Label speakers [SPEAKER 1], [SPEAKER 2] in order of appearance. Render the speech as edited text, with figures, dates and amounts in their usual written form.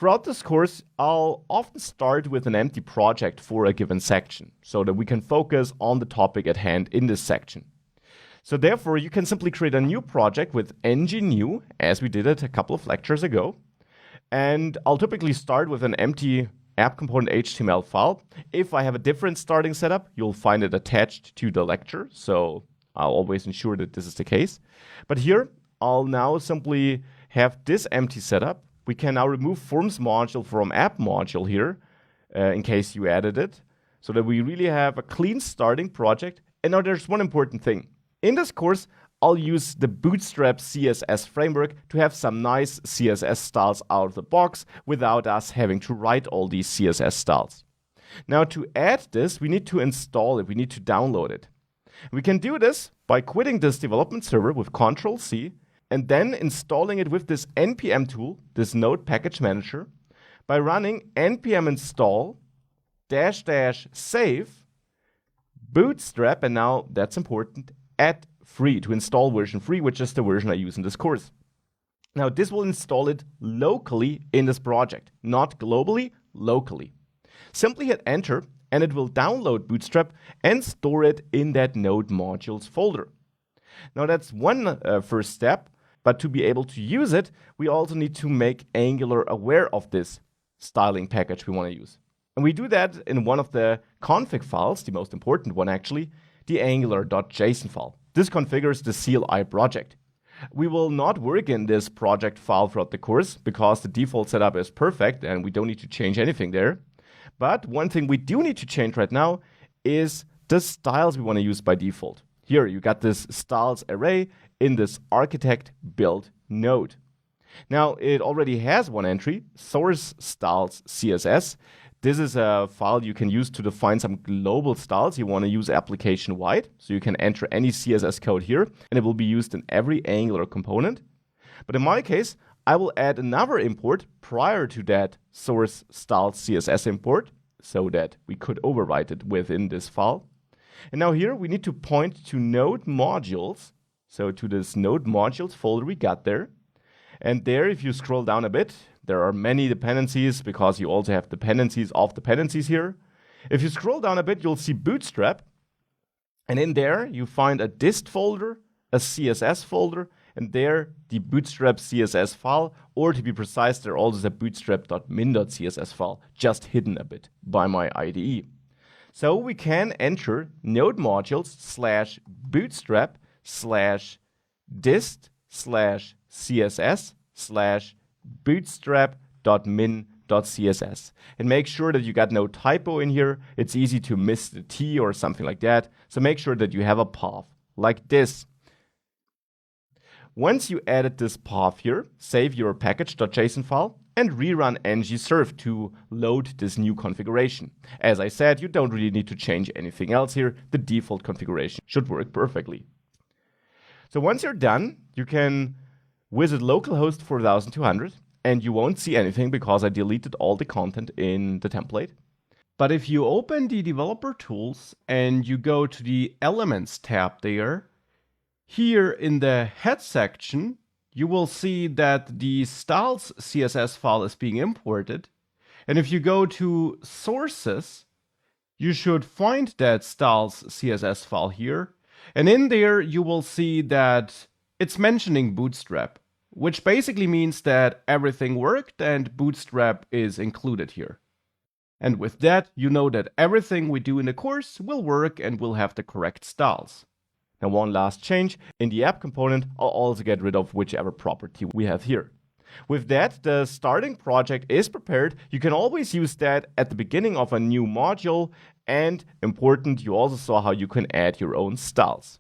[SPEAKER 1] Throughout this course, I'll often start with an empty project for a given section so that we can focus on the topic at hand in this section. So therefore, you can simply create a new project with ng-new, as we did it a couple of lectures ago. And I'll typically start with an empty app component HTML file. If I have a different starting setup, you'll find it attached to the lecture. So I'll always ensure that this is the case. But here, I'll now simply have this empty setup. We can now remove forms module from app module here, in case you added it, so that we really have a clean starting project. And now there's one important thing. In this course, I'll use the Bootstrap CSS framework to have some nice CSS styles out of the box without us having to write all these CSS styles. Now to add this, we need to install it, we need to download it. We can do this by quitting this development server with Ctrl-C and then installing it with this npm tool, this node package manager, by running npm install --save bootstrap, and now that's important, add free to install version 3, which is the version I use in this course. Now this will install it locally in this project, not globally, locally. Simply hit enter and it will download Bootstrap and store it in that node modules folder. Now that's one first step, but to be able to use it, we also need to make Angular aware of this styling package we want to use. And we do that in one of the config files, the most important one actually, the angular.json file. This configures the CLI project. We will not work in this project file throughout the course because the default setup is perfect and we don't need to change anything there. But one thing we do need to change right now is the styles we want to use by default. Here you got this styles array in this architect build node. Now it already has one entry, source styles CSS. This is a file you can use to define some global styles you want to use application-wide. So you can enter any CSS code here, and it will be used in every Angular component. But in my case, I will add another import prior to that source styles CSS import, so that we could overwrite it within this file. And now here we need to point to node modules, so to this node modules folder we got there. And there, if you scroll down a bit, there are many dependencies because you also have dependencies of dependencies here. If you scroll down a bit, you'll see Bootstrap. And in there, you find a dist folder, a CSS folder, and there the Bootstrap CSS file, or to be precise, there also is a bootstrap.min.css file, just hidden a bit by my IDE. So we can enter node modules /bootstrap /dist/css/ bootstrap.min.css, and make sure that you got no typo in here. It's easy to miss the T or something like that. So make sure that you have a path like this. Once you added this path here, save your package.json file and rerun ng-serve to load this new configuration. As I said, you don't really need to change anything else here. The default configuration should work perfectly. So once you're done, you can visit localhost 4200 and you won't see anything because I deleted all the content in the template. But if you open the developer tools and you go to the elements tab there, here in the head section, you will see that the styles CSS file is being imported. And if you go to sources, you should find that styles CSS file here. And in there, you will see that it's mentioning Bootstrap, which basically means that everything worked and Bootstrap is included here. And with that, you know that everything we do in the course will work and will have the correct styles. Now one last change, in the app component, I'll also get rid of whichever property we have here. With that, the starting project is prepared. You can always use that at the beginning of a new module, and important, you also saw how you can add your own styles.